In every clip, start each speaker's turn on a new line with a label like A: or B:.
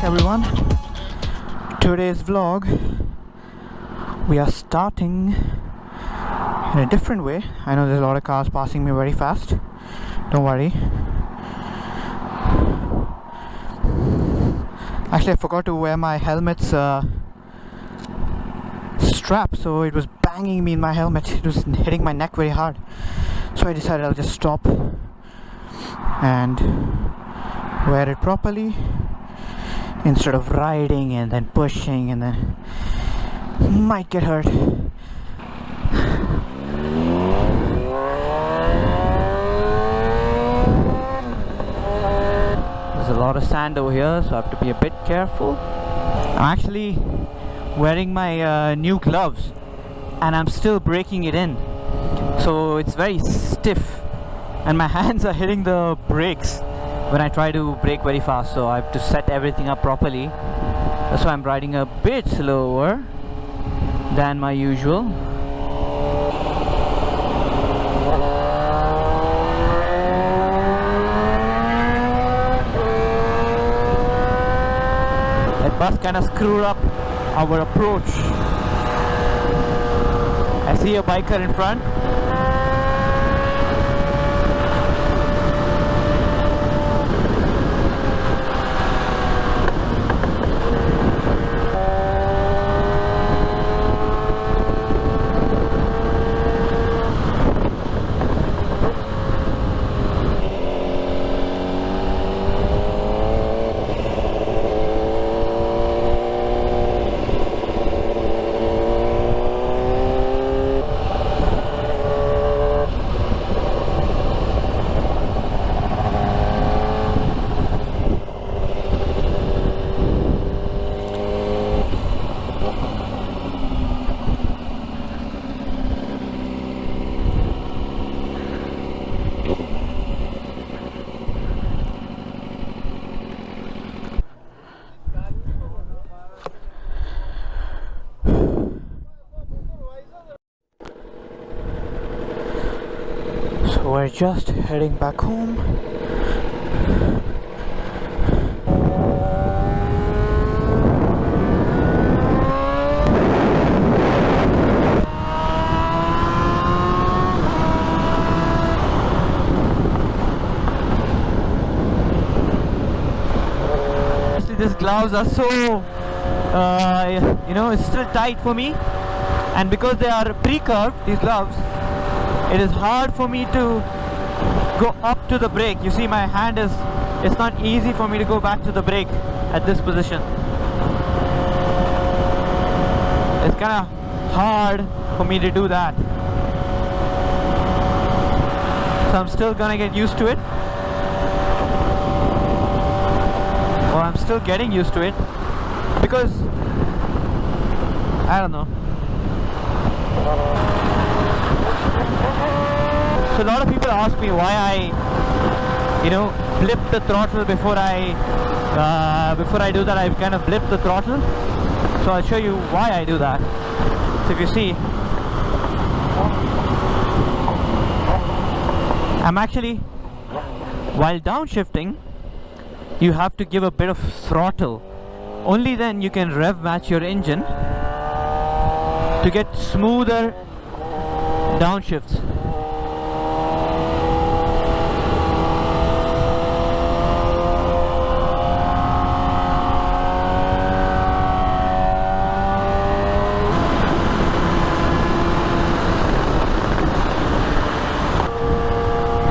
A: everyone. Today's vlog, we are starting in a different way. I know there's a lot of cars passing me very fast. Don't worry. Actually, I forgot to wear my helmet's strap, so it was banging me in my helmet. It was hitting my neck very hard. So I decided I'll just stop and wear it properly instead of riding and then pushing and then might get hurt. There's a lot of sand over here, so I have to be a bit careful. I'm actually wearing my new gloves and I'm still breaking it in, so it's very stiff and my hands are hitting the brakes when I try to brake very fast, so I have to set everything up properly. That's why I'm riding a bit slower than my usual. That bus kind of screwed up our approach. I see a biker in front. So we're just heading back home. Actually, these gloves are so, it's still tight for me, and because they are pre-curved, these gloves, it is hard for me to go up to the brake. You see, my hand it's not easy for me to go back to the brake at this position. It's kind of hard for me to do that. So I'm still gonna get used to it. Or I'm still getting used to it, because I don't know. So a lot of people ask me why I, blip the throttle before I do that. I kind of blip the throttle. So I'll show you why I do that. So if you see, I'm actually, while downshifting, you have to give a bit of throttle. Only then you can rev match your engine to get smoother downshifts.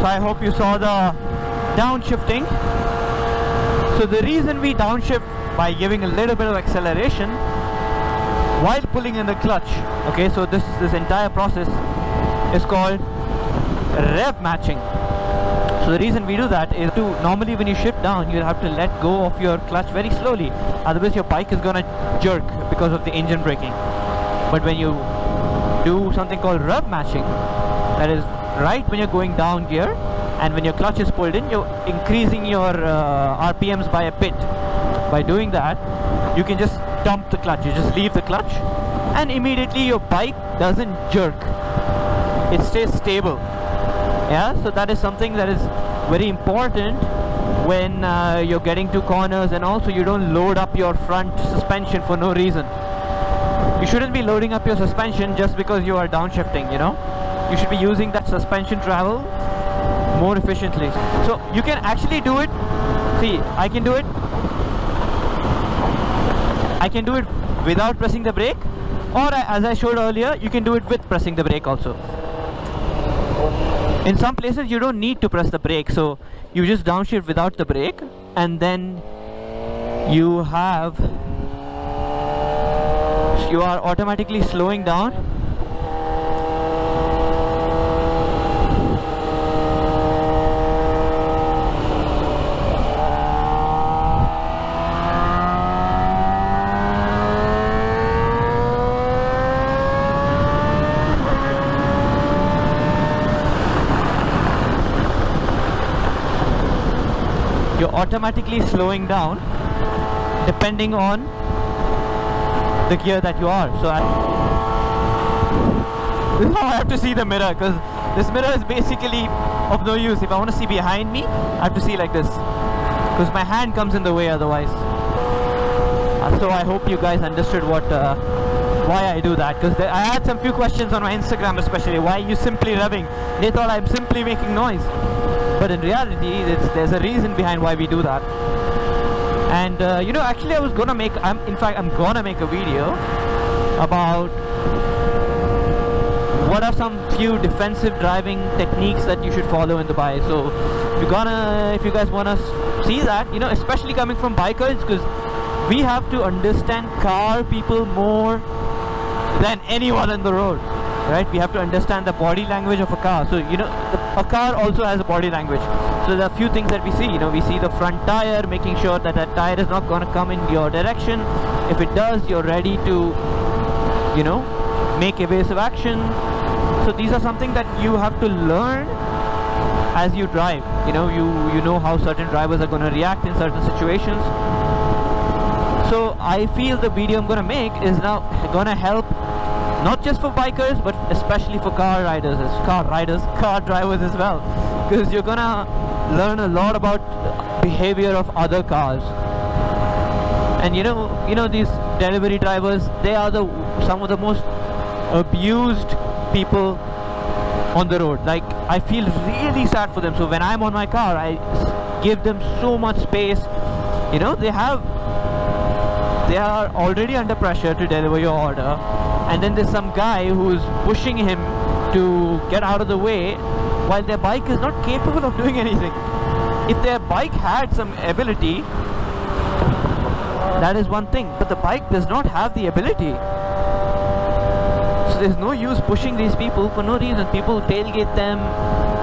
A: I hope you saw the downshifting. So the reason we downshift by giving a little bit of acceleration while pulling in the clutch, okay, so this entire process is called rev matching. So the reason we do that is to, normally when you shift down, you'll have to let go of your clutch very slowly, otherwise your bike is gonna jerk because of the engine braking. But when you do something called rev matching, that is right when you're going down gear, and when your clutch is pulled in, you're increasing your RPMs by a bit. By doing that, you can just dump the clutch. You just leave the clutch and immediately your bike doesn't jerk. It stays stable. Yeah, so that is something that is very important when you're getting to corners, and also you don't load up your front suspension for no reason. You shouldn't be loading up your suspension just because you are downshifting, you know. You should be using that suspension travel more efficiently. So you can actually do it. See, I can do it without pressing the brake, or as I showed earlier, you can do it with pressing the brake also. In some places you don't need to press the brake, so you just downshift without the brake, and then you are automatically slowing down. You're automatically slowing down depending on the gear that you are. So this is how I have to see the mirror, because this mirror is basically of no use. If I want to see behind me, I have to see like this, because my hand comes in the way otherwise. So I hope you guys understood why I do that, because I had some few questions on my Instagram especially. Why are you simply revving? They thought I'm simply making noise. But in reality, there's a reason behind why we do that. And you know, actually I'm gonna make a video about what are some few defensive driving techniques that you should follow in Dubai. So if you guys wanna see that, you know, especially coming from bikers, because we have to understand car people more than anyone on the road. Right? We have to understand the body language of a car. So, you know, a car also has a body language. So there are a few things that we see. You know, we see the front tire, making sure that that tire is not going to come in your direction. If it does, you're ready to, you know, make evasive action. So these are something that you have to learn as you drive. You know, you know how certain drivers are going to react in certain situations. So I feel the video I'm going to make is now going to help not just for bikers, but especially for car drivers as well, because you're gonna learn a lot about behavior of other cars. And you know these delivery drivers, they are some of the most abused people on the road. Like, I feel really sad for them. So when I'm on my car, I give them so much space. You know, they are already under pressure to deliver your order, and then there's some guy who's pushing him to get out of the way while their bike is not capable of doing anything. If their bike had some ability, that is one thing, but the bike does not have the ability. So there's no use pushing these people for no reason. People tailgate them,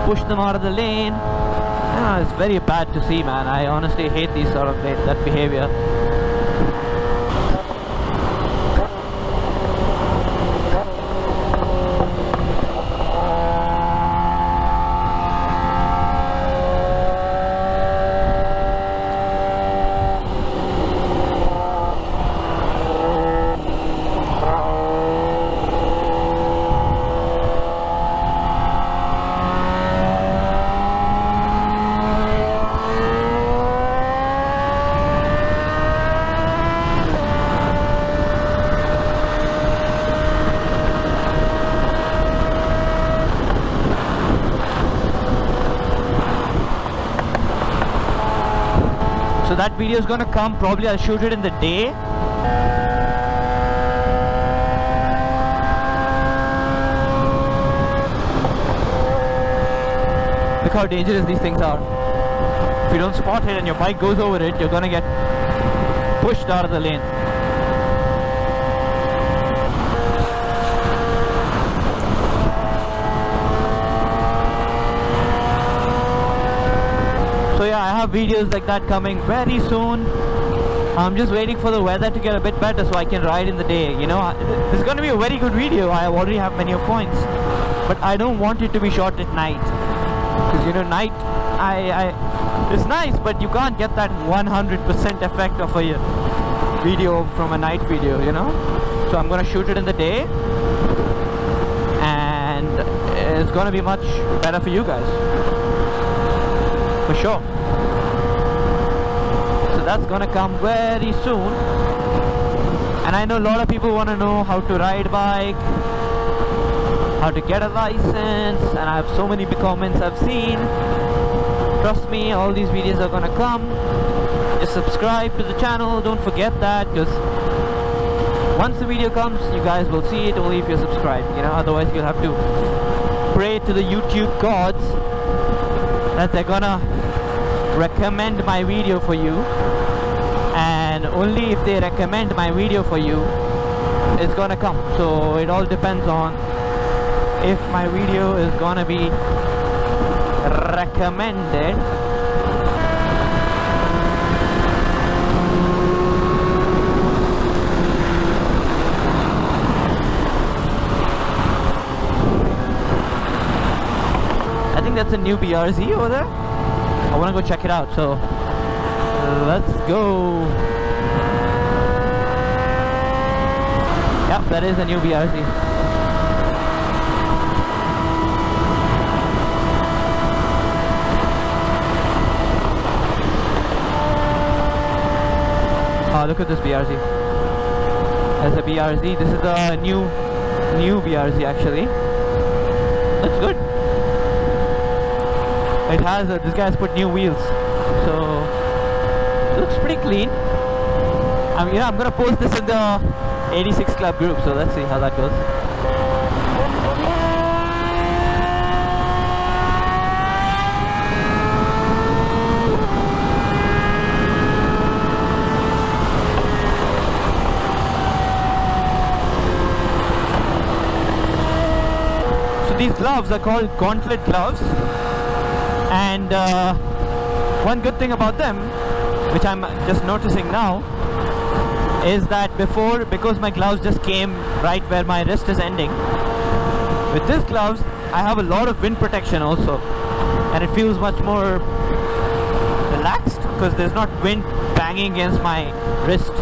A: push them out of the lane. It's very bad to see, man. I honestly hate that behavior. So that video is gonna come, probably I'll shoot it in the day. Look how dangerous these things are. If you don't spot it and your bike goes over it, you're gonna get pushed out of the lane. So yeah, I have videos like that coming very soon. I'm just waiting for the weather to get a bit better so I can ride in the day. You know, this is going to be a very good video. I already have many points, but I don't want it to be shot at night, because you know, night it's nice, but you can't get that 100% effect of a video from a night video, you know. So I'm going to shoot it in the day, and it's going to be much better for you guys, for sure. So that's gonna come very soon. And I know a lot of people want to know how to ride bike, how to get a license, and I have so many comments I've seen. Trust me, all these videos are gonna come. Just subscribe to the channel, don't forget that, because once the video comes, you guys will see it only if you're subscribed, you know, otherwise you'll have to pray to the YouTube gods that they're gonna recommend my video for you, and only if they recommend my video for you, it's gonna come. So it all depends on if my video is gonna be recommended. I think that's a new BRZ over there. I want to go check it out, so let's go. Yep, that is a new BRZ. Oh, look at this BRZ. There's a BRZ. This is the new BRZ actually. Looks good. It has this guy has put new wheels, so it looks pretty clean. I mean, I'm gonna post this in the 86 Club group, so let's see how that goes. So these gloves are called gauntlet gloves. And one good thing about them, which I'm just noticing now, is that before, because my gloves just came right where my wrist is ending, with these gloves I have a lot of wind protection also, and it feels much more relaxed because there's not wind banging against my wrist.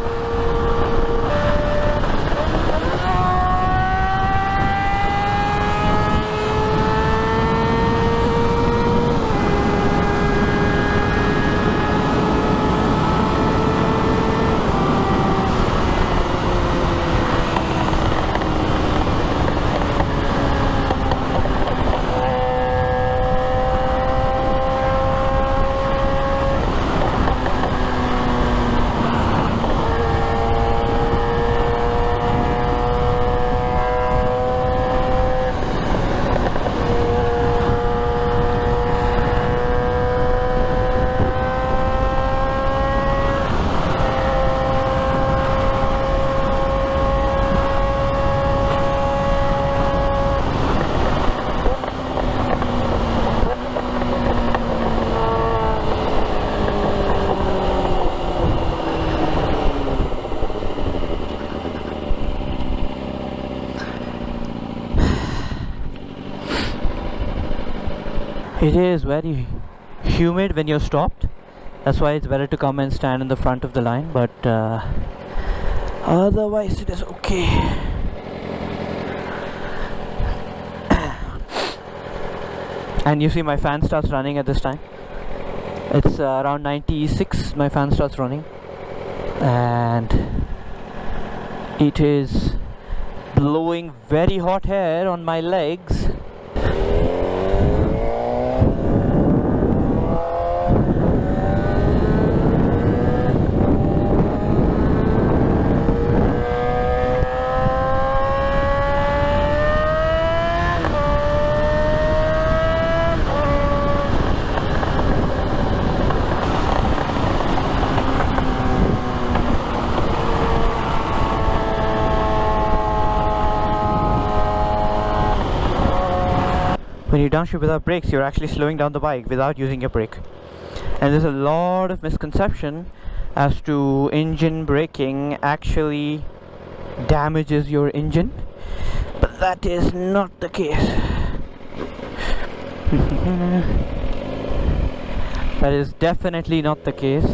A: It is very humid when you're stopped. That's why it's better to come and stand in the front of the line, but otherwise it is okay. And you see my fan starts running at this time. It's around 96 my fan starts running, and it is blowing very hot air on my legs. When you downshift without brakes, you're actually slowing down the bike without using your brake. And there's a lot of misconception as to engine braking actually damages your engine, but that is not the case. That is definitely not the case.